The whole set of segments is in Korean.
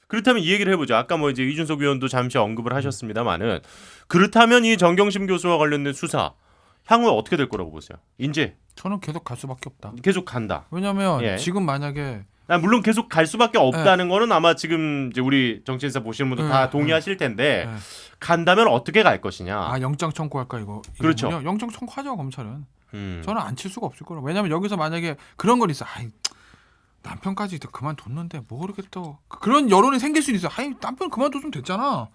그렇다면 이 얘기를 해보죠. 아까 뭐 이제 이준석 위원도 잠시 언급을 하셨습니다만은 그렇다면 이 정경심 교수와 관련된 수사 향후에 어떻게 될 거라고 보세요? 이제 저는 계속 갈 수밖에 없다. 계속 간다. 왜냐하면 예. 지금 만약에 물론 계속 갈 수밖에 없다는 거는 아마 지금 이제 우리 정치인사 보시는 분들 다 동의하실 텐데 간다면 어떻게 갈 것이냐. 아 영장 청구할까 이거. 그렇죠. 이거군요. 영장 청구하죠 검찰은. 저는 안 칠 수가 없을 거라. 왜냐하면 여기서 만약에 그런 건 있어. 아이, 남편까지 그만뒀는데 뭐 이렇게 또 그런 여론이 생길 수 있어. 아이 남편 그만뒀으면 됐잖아.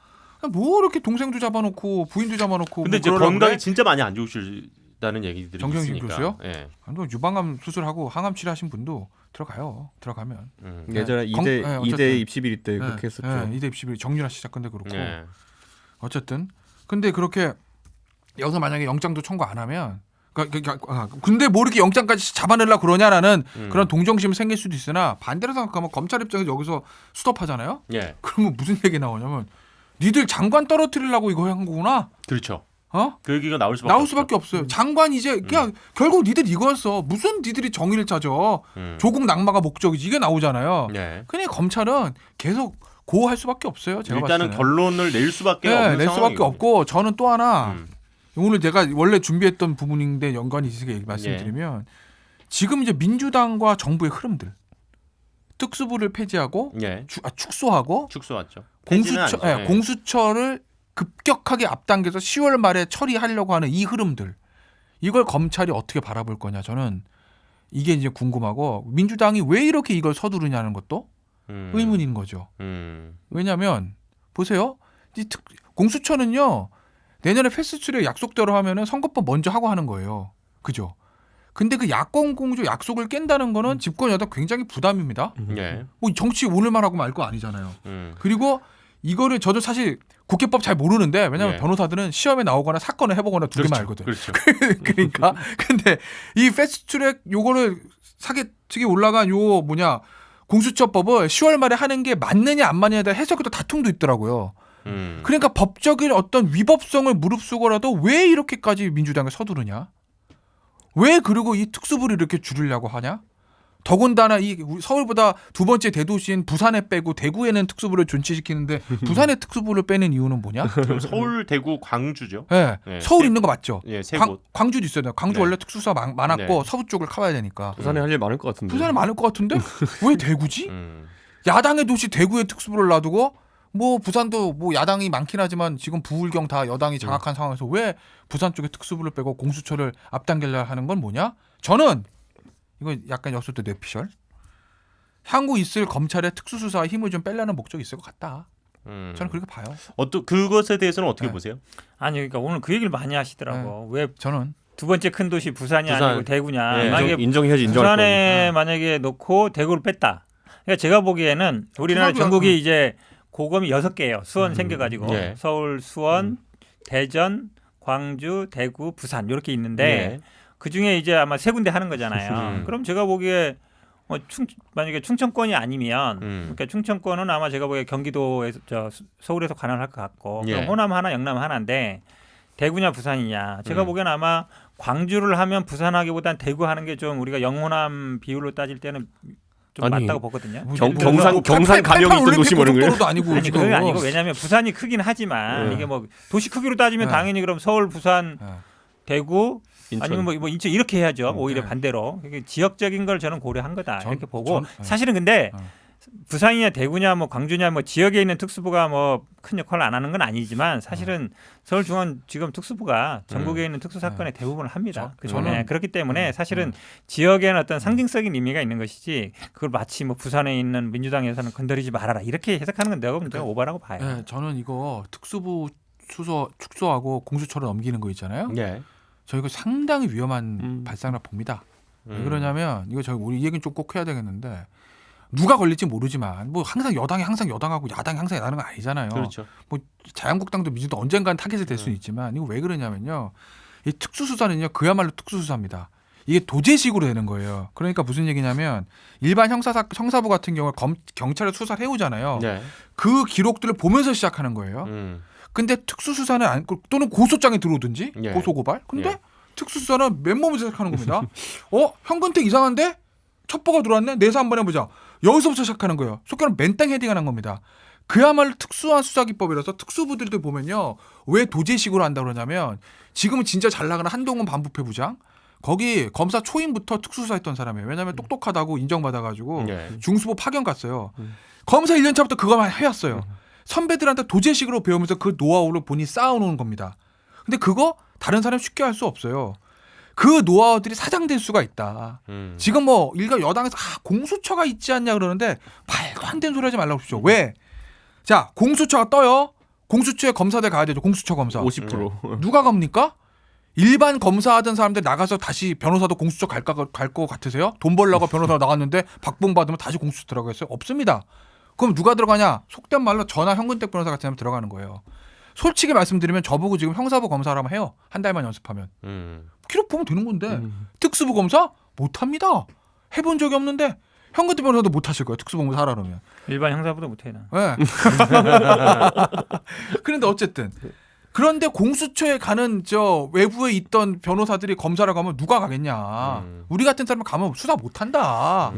뭐 이렇게 동생도 잡아놓고 부인도 잡아놓고. 근데 뭐 이제 건강이 그래? 진짜 많이 안 좋으시다는 얘기들이 정경심 있으니까. 교수요? 예. 유방암 수술하고 항암 치료하신 분도 들어가요. 들어가면. 예전에 이대 입시비리 때 그렇게 했었죠. 이대 입시비리 정윤아 씨 사건도 그렇고. 예. 어쨌든 근데 그렇게 여기서 만약에 영장도 청구 안 하면 근데 뭐 이렇게 영장까지 잡아내려고 그러냐라는 그런 동정심이 생길 수도 있으나 반대로 생각하면 검찰 입장에서 여기서 스톱하잖아요. 예. 그러면 무슨 얘기 나오냐면 니들 장관 떨어뜨리려고 이거 한 거구나. 그렇죠. 어? 그 얘기가 나올 수밖에 없어요. 장관 이제 그냥 결국 니들 이거였어. 무슨 니들이 정의를 찾아. 조국 낙마가 목적이지. 이게 나오잖아요. 예. 그냥 검찰은 계속 고할 수밖에 없어요. 제가 일단은 봤을 때는. 결론을 낼 수밖에 없는 낼 수밖에 상황이거든요. 없고 저는 또 하나 오늘 제가 원래 준비했던 부분인데 연관이 있으니까 말씀드리면 지금 이제 민주당과 정부의 흐름들 특수부를 폐지하고 예. 축소하고 축소했죠. 공수처를 급격하게 앞당겨서 10월 말에 처리하려고 하는 이 흐름들 이걸 검찰이 어떻게 바라볼 거냐 저는 이게 이제 궁금하고 민주당이 왜 이렇게 이걸 서두르냐는 것도 의문인 거죠. 왜냐하면 보세요. 공수처는요. 내년에 패스트트랙 약속대로 하면은 선거법 먼저 하고 하는 거예요. 그죠? 근데 그 야권 공조 약속을 깬다는 거는 집권 여당 굉장히 부담입니다. 예. 뭐 정치 오늘만 하고 말 거 아니잖아요. 그리고 이거를 저도 사실 국회법 잘 모르는데 왜냐하면 변호사들은 시험에 나오거나 사건을 해보거나 두 개만 알거든. 그렇죠. 그러니까 근데 이 패스트트랙 요거를 사기특위 올라간 요 공수처법을 10월 말에 하는 게 맞느냐 안 맞느냐에 대한 해석도 다툼도 있더라고요. 그러니까 법적인 어떤 위법성을 무릅쓰고라도 왜 이렇게까지 민주당이 서두르냐? 왜 그리고 이 특수부를 이렇게 줄이려고 하냐? 더군다나 이 서울보다 두 번째 대도시인 부산에 빼고 대구에는 특수부를 존치시키는데 부산에 특수부를 빼는 이유는 뭐냐? 서울, 대구, 광주죠. 네. 서울 있는 거 맞죠? 예, 세 곳. 광주도 있어요. 광주 원래 특수사 많았고 서부 쪽을 커야 되니까. 부산에 할 일 많을 것 같은데. 부산에 많을 것 같은데 왜 대구지? 야당의 도시 대구에 특수부를 놔두고 뭐 부산도 뭐 야당이 많긴 하지만 지금 부울경 다 여당이 장악한 상황에서 왜 부산 쪽에 특수부를 빼고 공수처를 앞당기려 하는 건 뭐냐? 저는 이거 약간 여기서부터 뇌피셜. 향후 있을 검찰의 특수수사의 힘을 좀 빼려는 목적이 있을 것 같다. 저는 그렇게 봐요. 그것에 대해서는 어떻게 보세요? 아니 그러니까 오늘 그 얘기를 많이 하시더라고. 왜 저는 두 번째 큰 도시 부산이 아니고 대구냐. 예. 만약에 인정해야지 인정할 부산에 만약에 놓고 대구를 뺐다. 그러니까 제가 보기에는 우리나라 전국이 이제 고검이 6개예요. 수원 생겨가지고 서울, 수원, 대전, 광주, 대구, 부산 이렇게 있는데 그 중에 이제 아마 3군데 하는 거잖아요. 그럼 제가 보기에 만약에 충청권이 아니면 그러니까 충청권은 아마 제가 보기에 경기도에서 서울에서 관할할 것 같고 그럼 호남 하나, 영남 하나인데 대구냐 부산이냐. 제가 보기에는 아마 광주를 하면 부산하기보단 대구 하는 게 좀 우리가 영호남 비율로 따질 때는 좀 맞다고 보거든요. 경산 감염이 있던 도시 뭐는 거예요? 아니고 아니 그게 아니고 왜냐하면 부산이 크긴 하지만 이게 뭐 도시 크기로 따지면 당연히 그럼 서울, 부산, 대구 인천. 아니면 뭐 인천 이렇게 해야죠. 오히려 반대로 지역적인 걸 저는 고려한 거다 이렇게 보고 사실은 근데 부산이냐 대구냐 뭐 광주냐 뭐 지역에 있는 특수부가 뭐 큰 역할을 안 하는 건 아니지만 사실은 서울중앙지검 특수부가 전국에 있는 특수사건의 대부분을 합니다. 그렇기 때문에 사실은 지역에는 어떤 상징적인 의미가 있는 것이지 그걸 마치 뭐 부산에 있는 민주당에서는 건드리지 말아라 이렇게 해석하는 건 내가 보면 오바라고 봐요. 네, 저는 이거 특수부 축소하고 공수처로 넘기는 거 있잖아요. 저 이거 상당히 위험한 발상이라 봅니다. 왜 그러냐면 이거 우리 이 얘기는 좀 꼭 해야 되겠는데 누가 걸릴지 모르지만 뭐 항상 여당이 항상 여당하고 야당이 항상 야당하는 건 아니잖아요. 그렇죠. 뭐 자유한국당도 민주당 언젠간 타겟이 될 수는 있지만 이거 왜 그러냐면요. 이 특수수사는요 그야말로 특수수사입니다. 이게 도제식으로 되는 거예요. 그러니까 무슨 얘기냐면 일반 형사부 같은 경우에 경찰에 수사를 해오잖아요. 그 기록들을 보면서 시작하는 거예요. 근데 특수수사는 또는 고소장에 들어오든지 고소고발. 근데 특수수사는 맨몸에서 시작하는 겁니다. 현근택 이상한데? 첩보가 들어왔네. 내사 한번 해보자. 여기서부터 시작하는 거예요. 속견은 맨땅 헤딩하는 겁니다. 그야말로 특수한 수사기법이라서 특수부들도 보면요. 왜 도제식으로 한다고 그러냐면 지금은 진짜 잘 나가는 한동훈 반부패 부장 거기 검사 초임부터 특수수사했던 사람이에요. 왜냐하면 똑똑하다고 인정받아가지고 중수부 파견 갔어요. 검사 1년 차부터 그거만 해왔어요. 선배들한테 도제식으로 배우면서 그 노하우를 본인이 쌓아놓은 겁니다. 근데 그거 다른 사람 쉽게 할 수 없어요. 그 노하우들이 사장될 수가 있다. 지금 뭐 일각 여당에서 공수처가 있지 않냐 그러는데 말도 안 되는 소리 하지 말라고 그러죠. 왜? 자, 공수처가 떠요. 공수처에 검사들 가야 되죠. 공수처 검사. 50%. 누가 갑니까? 일반 검사하던 사람들 나가서 다시 변호사도 공수처 갈 것 같으세요? 돈 벌려고 변호사 나갔는데 박봉 받으면 다시 공수처 들어가겠어요? 없습니다. 그럼 누가 들어가냐? 속된 말로 저나 현근택 변호사 같은 사람 들어가는 거예요. 솔직히 말씀드리면 저보고 지금 형사부 검사라면 해요. 한 달만 연습하면. 기록 보면 되는 건데 특수부 검사? 못합니다. 해본 적이 없는데 현근택 변호사도 못하실 거예요. 특수부 검사 하라 그러면. 일반 형사보다 못해 나. 네. 그런데 어쨌든 그런데 공수처에 가는 저 외부에 있던 변호사들이 검사를 가면 누가 가겠냐. 우리 같은 사람은 가면 수사 못한다.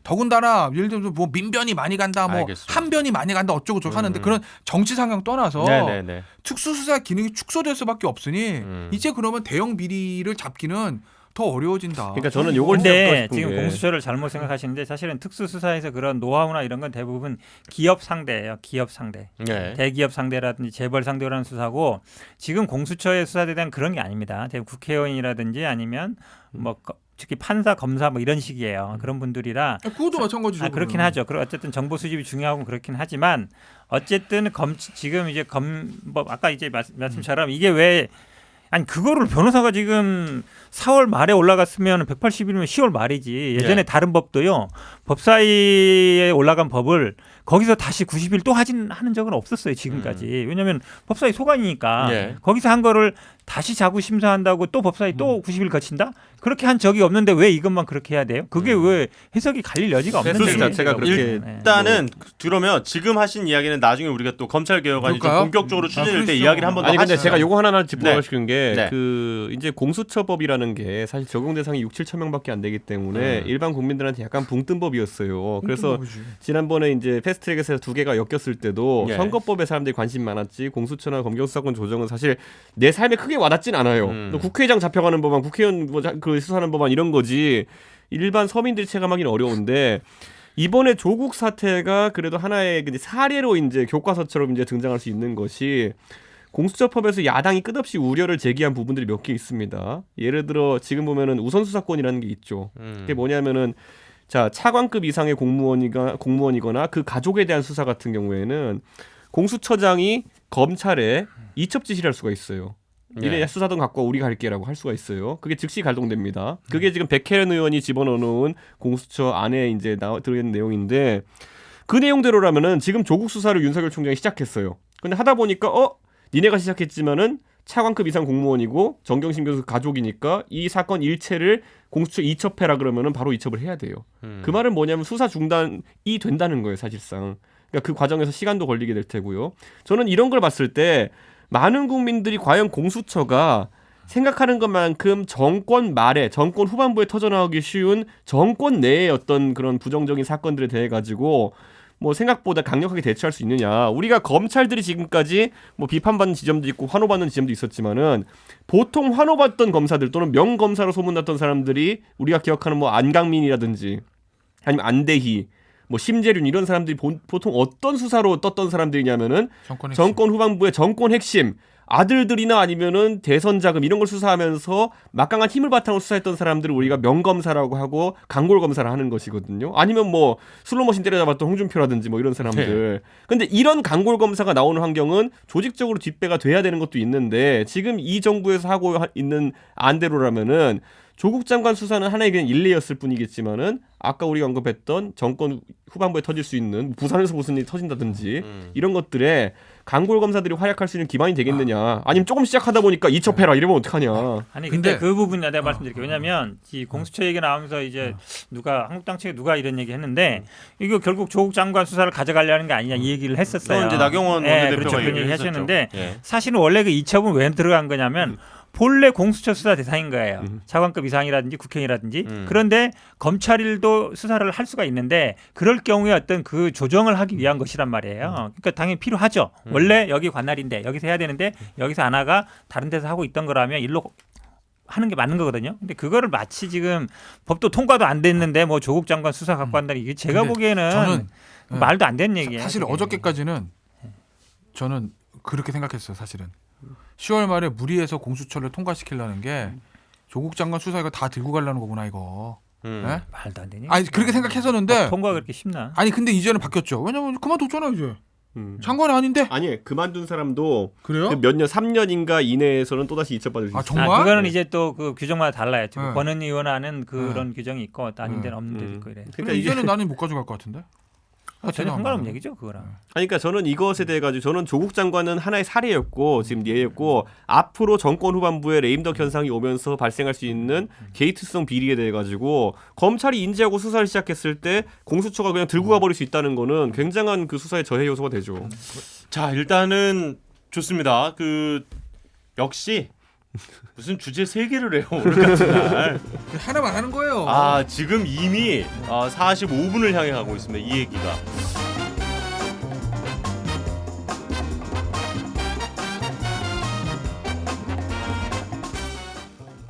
더군다나 예를 들면 뭐 민변이 많이 간다, 뭐 알겠습니다. 한변이 많이 간다 어쩌고 저쩌고 하는데 그런 정치 상황 떠나서 네네네. 특수수사 기능이 축소될 수밖에 없으니 이제 그러면 대형 비리를 잡기는 더 어려워진다. 그러니까 저는 요걸 근데 지적하고 싶은 지금 게 공수처를 잘못 생각하시는데 사실은 특수수사에서 그런 노하우나 이런 건 대부분 기업 상대예요. 기업 상대. 네. 대기업 상대라든지 재벌 상대로 하는 수사고 지금 공수처의 수사에 대한 그런 게 아닙니다. 대부분 국회의원이라든지 아니면 뭐 특히 판사, 검사 뭐 이런 식이에요. 그런 분들이라 그것도 마찬가지죠. 그렇긴 하죠. 어쨌든 정보 수집이 중요하고 그렇긴 하지만 어쨌든 지금 이제 아까 이제 말씀처럼 이게 왜 아니 그거를 변호사가 지금 4월 말에 올라갔으면 180일이면 10월 말이지. 예전에 다른 법도요. 법사위에 올라간 법을 거기서 다시 90일 또 하는 적은 없었어요. 지금까지. 왜냐하면 법사위 소관이니까 거기서 한 거를 다시 자구 심사한다고 또 법사위 또 90일 거친다? 그렇게 한 적이 없는데 왜 이것만 그렇게 해야 돼요? 그게 왜 해석이 갈릴 여지가 없는 그래서 얘기예요. 자체가 그렇게 일단은 들으면 지금 하신 이야기는 나중에 우리가 또 검찰 개혁안이 좀 본격적으로 추진될 때 그렇죠. 이야기를 한번 더 아니 근데 하시죠. 제가 요거 하나 짚어가고 싶은 게 네. 그 이제 공수처법이라는 게 사실 적용 대상이 6-7천 명밖에 안 되기 때문에 일반 국민들한테 약간 붕뜬 법이었어요. 그래서 지난번에 이제 패스트트랙에서 2개가 엮였을 때도 선거법에 사람들이 관심 많았지 공수처나 검경수사권 조정은 사실 내 삶에 크게 와닿진 않아요. 또 국회의장 잡혀가는 법안, 국회의원 그 수사하는 법안 이런 거지 일반 서민들이 체감하기는 어려운데 이번에 조국 사태가 그래도 하나의 사례로 이제 교과서처럼 이제 등장할 수 있는 것이 공수처법에서 야당이 끝없이 우려를 제기한 부분들이 몇 개 있습니다. 예를 들어 지금 보면은 우선수사권이라는 게 있죠. 그게 뭐냐면은 자 차관급 이상의 공무원이거나 그 가족에 대한 수사 같은 경우에는 공수처장이 검찰에 이첩 지시를 할 수가 있어요. 이래 수사 등 갖고 와 우리가 할게라고 할 수가 있어요. 그게 즉시 갈동됩니다. 그게 지금 백혜련 의원이 집어넣어놓은 공수처 안에 이제 들어있는 내용인데 그 내용대로라면은 지금 조국 수사를 윤석열 총장이 시작했어요. 근데 하다 보니까 니네가 시작했지만은 차관급 이상 공무원이고 정경심 교수 가족이니까 이 사건 일체를 공수처 이첩해라 그러면은 바로 이첩을 해야 돼요. 그 말은 뭐냐면 수사 중단이 된다는 거예요, 사실상. 그러니까 그 과정에서 시간도 걸리게 될 테고요. 저는 이런 걸 봤을 때 많은 국민들이 과연 공수처가 생각하는 것만큼 정권 말에 정권 후반부에 터져나오기 쉬운 정권 내의 어떤 그런 부정적인 사건들에 대해 가지고 뭐 생각보다 강력하게 대처할 수 있느냐. 우리가 검찰들이 지금까지 뭐 비판받는 지점도 있고 환호받는 지점도 있었지만은 보통 환호받던 검사들 또는 명검사로 소문났던 사람들이 우리가 기억하는 뭐 안강민이라든지 아니면 안대희 뭐 심재륜 이런 사람들이 보통 어떤 수사로 떴던 사람들이냐면은 정권 후반부의 정권 핵심 아들들이나 아니면은 대선 자금 이런 걸 수사하면서 막강한 힘을 바탕으로 수사했던 사람들을 우리가 명검사라고 하고 강골 검사를 하는 것이거든요. 아니면 뭐 슬로머신 때려잡았던 홍준표라든지 뭐 이런 사람들. 근데 이런 강골 검사가 나오는 환경은 조직적으로 뒷배가 돼야 되는 것도 있는데 지금 이 정부에서 하고 있는 안대로라면은 조국 장관 수사는 하나의 그냥 일례였을 뿐이겠지만은 아까 우리가 언급했던 정권 후반부에 터질 수 있는 부산에서 무슨 일이 터진다든지 이런 것들에 강골 검사들이 활약할 수 있는 기반이 되겠느냐. 아니면 조금 시작하다 보니까 이첩해라 이러면 어떡하냐. 아니 근데 그 부분 내가 말씀드릴게요. 왜냐하면 이 공수처 얘기 나오면서 이제 한국당 측에 누가 이런 얘기 했는데 이거 결국 조국 장관 수사를 가져가려는 게 아니냐 이 얘기를 했었어요. 또 이제 나경원 원내대표가 그렇죠. 그런 얘기 얘기했었죠. 하셨는데 사실은 원래 그 이첩은 왜 들어간 거냐면 본래 공수처 수사 대상인 거예요. 차관급 이상이라든지 국회의원이라든지. 그런데 검찰도 수사를 할 수가 있는데 그럴 경우에 어떤 그 조정을 하기 위한 것이란 말이에요. 그러니까 당연히 필요하죠. 원래 여기 관할인데 여기서 해야 되는데 여기서 안 하가 다른 데서 하고 있던 거라면 일로 하는 게 맞는 거거든요. 근데 그거를 마치 지금 법도 통과도 안 됐는데 뭐 조국 장관 수사 갖고 한다는 이게 제가 보기에는 저는 말도 안 되는 얘기예요. 사실 그게. 어저께까지는 저는 그렇게 생각했어요. 사실은 10월 말에 무리해서 공수처를 통과시키려는 게 조국 장관 수사 이거 다 들고 가려는 거구나 이거. 네? 말도 안 되니? 아니 그렇게 생각했었는데 통과가 그렇게 쉽나? 아니 근데 이제는 바뀌었죠. 왜냐면 그만뒀잖아 이제. 장관이 아닌데. 아니 그만둔 사람도 그래요? 몇 년 3년인가 이내에서는 또다시 이첩받을 수 아, 있어요. 정말? 그거는 이제 또 그 규정마다 달라요. 지금 네. 권은 의원하는 그런 규정이 있고 아닌 데는 없는 데도 있고 이래. 그러니까 이제는 나는 못 가져갈 것 같은데. 전혀 상관없는 얘기죠, 그거랑. 아니, 그러니까 저는 이것에 대해 가지고 저는 조국 장관은 하나의 사례였고 지금 예였고 앞으로 정권 후반부에 레임덕 현상이 오면서 발생할 수 있는 게이트성 비리에 대해 가지고 검찰이 인지하고 수사를 시작했을 때 공수처가 그냥 들고 가버릴 수 있다는 거는 굉장한 그 수사의 저해 요소가 되죠. 자, 일단은 좋습니다. 그 역시 무슨 주제 3개를 해요 오늘 같은 날. 하나만 하는 거예요. 아 지금 이미 45분을 향해 가고 있습니다. 이 얘기가.